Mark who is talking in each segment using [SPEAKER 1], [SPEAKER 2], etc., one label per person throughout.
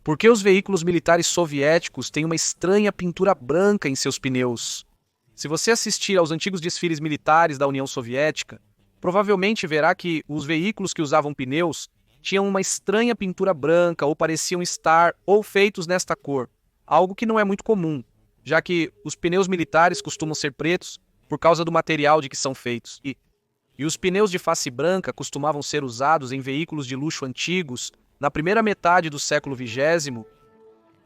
[SPEAKER 1] Por que os veículos militares soviéticos têm uma estranha pintura branca em seus pneus? Se você assistir aos antigos desfiles militares da União Soviética, provavelmente verá que os veículos que usavam pneus tinham uma estranha pintura branca ou pareciam estar ou feitos nesta cor, algo que não é muito comum, já que os pneus militares costumam ser pretos por causa do material de que são feitos. E os pneus de face branca costumavam ser usados em veículos de luxo antigos. Na primeira metade do século XX,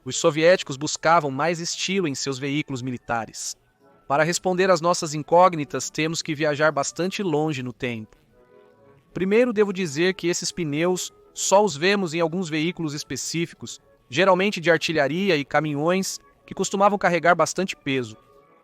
[SPEAKER 1] os soviéticos buscavam mais estilo em seus veículos militares. Para responder às nossas incógnitas, temos que viajar bastante longe no tempo. Primeiro, devo dizer que esses pneus só os vemos em alguns veículos específicos, geralmente de artilharia e caminhões, que costumavam carregar bastante peso.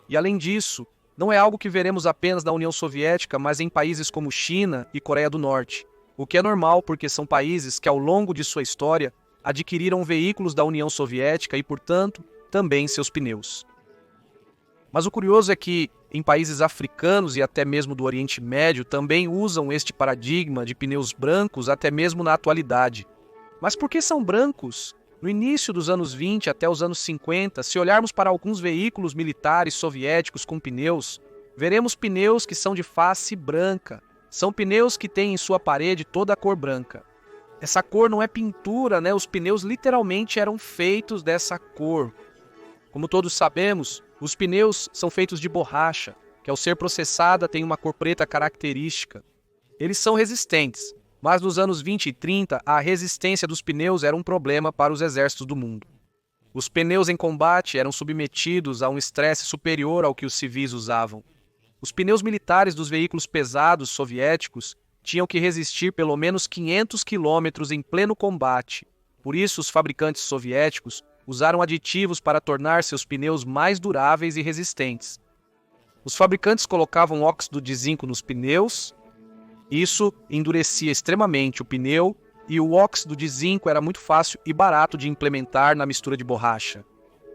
[SPEAKER 1] E além disso, não é algo que veremos apenas na União Soviética, mas em países como China e Coreia do Norte. O que é normal porque são países que, ao longo de sua história, adquiriram veículos da União Soviética e, portanto, também seus pneus. Mas o curioso é que, em países africanos e até mesmo do Oriente Médio, também usam este paradigma de pneus brancos até mesmo na atualidade. Mas por que são brancos? No início dos anos 20 até os anos 50, se olharmos para alguns veículos militares soviéticos com pneus, veremos pneus que são de face branca. São pneus que têm em sua parede toda a cor branca. Essa cor não é pintura, né? Os pneus literalmente eram feitos dessa cor. Como todos sabemos, os pneus são feitos de borracha, que ao ser processada tem uma cor preta característica. Eles são resistentes, mas nos anos 20 e 30 a resistência dos pneus era um problema para os exércitos do mundo. Os pneus em combate eram submetidos a um estresse superior ao que os civis usavam. Os pneus militares dos veículos pesados soviéticos tinham que resistir pelo menos 500 quilômetros em pleno combate. Por isso, os fabricantes soviéticos usaram aditivos para tornar seus pneus mais duráveis e resistentes. Os fabricantes colocavam óxido de zinco nos pneus. Isso endurecia extremamente o pneu e o óxido de zinco era muito fácil e barato de implementar na mistura de borracha.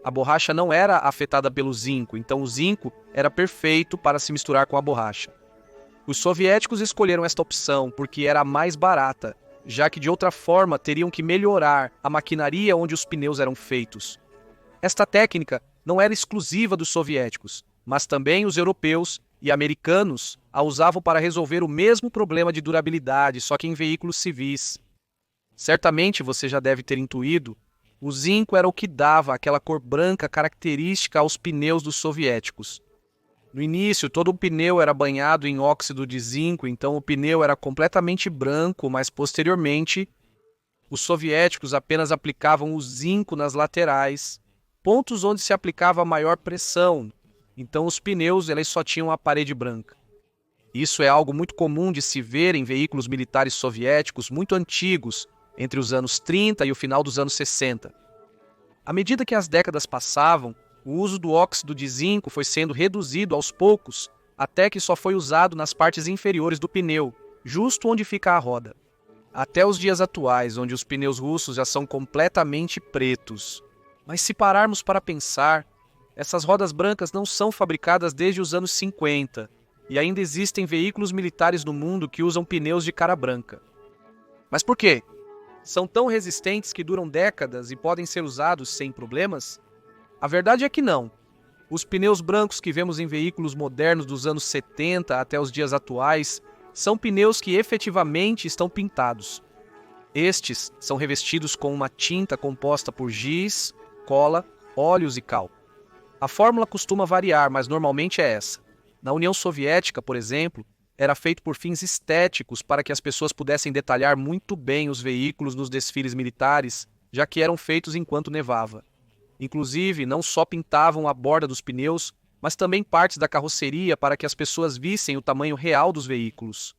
[SPEAKER 1] A borracha não era afetada pelo zinco, então o zinco era perfeito para se misturar com a borracha. Os soviéticos escolheram esta opção porque era a mais barata, já que de outra forma teriam que melhorar a maquinaria onde os pneus eram feitos. Esta técnica não era exclusiva dos soviéticos, mas também os europeus e americanos a usavam para resolver o mesmo problema de durabilidade, só que em veículos civis. Certamente você já deve ter intuído, o zinco era o que dava aquela cor branca característica aos pneus dos soviéticos. No início, todo o pneu era banhado em óxido de zinco, então o pneu era completamente branco, mas posteriormente, os soviéticos apenas aplicavam o zinco nas laterais, pontos onde se aplicava maior pressão, então os pneus eles só tinham a parede branca. Isso é algo muito comum de se ver em veículos militares soviéticos muito antigos, entre os anos 30 e o final dos anos 60. À medida que as décadas passavam, o uso do óxido de zinco foi sendo reduzido aos poucos, até que só foi usado nas partes inferiores do pneu, justo onde fica a roda. Até os dias atuais, onde os pneus russos já são completamente pretos. Mas se pararmos para pensar, essas rodas brancas não são fabricadas desde os anos 50, e ainda existem veículos militares no mundo que usam pneus de cara branca. Mas por quê? São tão resistentes que duram décadas e podem ser usados sem problemas? A verdade é que não. Os pneus brancos que vemos em veículos modernos dos anos 70 até os dias atuais são pneus que efetivamente estão pintados. Estes são revestidos com uma tinta composta por giz, cola, óleos e cal. A fórmula costuma variar, mas normalmente é essa. Na União Soviética, por exemplo, era feito por fins estéticos para que as pessoas pudessem detalhar muito bem os veículos nos desfiles militares, já que eram feitos enquanto nevava. Inclusive, não só pintavam a borda dos pneus, mas também partes da carroceria para que as pessoas vissem o tamanho real dos veículos.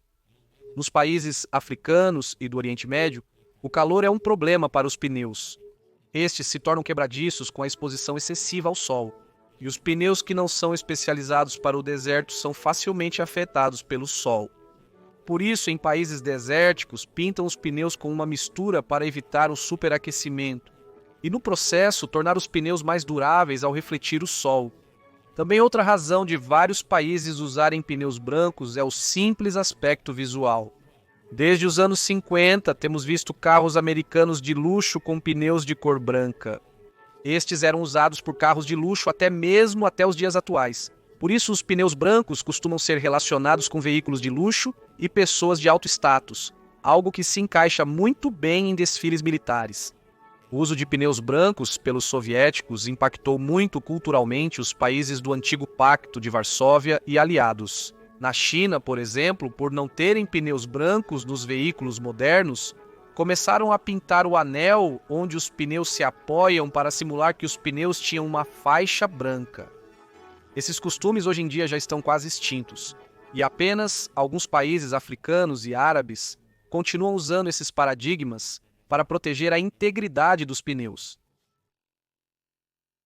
[SPEAKER 1] Nos países africanos e do Oriente Médio, o calor é um problema para os pneus. Estes se tornam quebradiços com a exposição excessiva ao sol. E os pneus que não são especializados para o deserto são facilmente afetados pelo sol. Por isso, em países desérticos, pintam os pneus com uma mistura para evitar o superaquecimento. E no processo, tornar os pneus mais duráveis ao refletir o sol. Também outra razão de vários países usarem pneus brancos é o simples aspecto visual. Desde os anos 50, temos visto carros americanos de luxo com pneus de cor branca. Estes eram usados por carros de luxo até os dias atuais. Por isso, os pneus brancos costumam ser relacionados com veículos de luxo e pessoas de alto status, algo que se encaixa muito bem em desfiles militares. O uso de pneus brancos pelos soviéticos impactou muito culturalmente os países do antigo Pacto de Varsóvia e aliados. Na China, por exemplo, por não terem pneus brancos nos veículos modernos, começaram a pintar o anel onde os pneus se apoiam para simular que os pneus tinham uma faixa branca. Esses costumes hoje em dia já estão quase extintos, e apenas alguns países africanos e árabes continuam usando esses paradigmas para proteger a integridade dos pneus.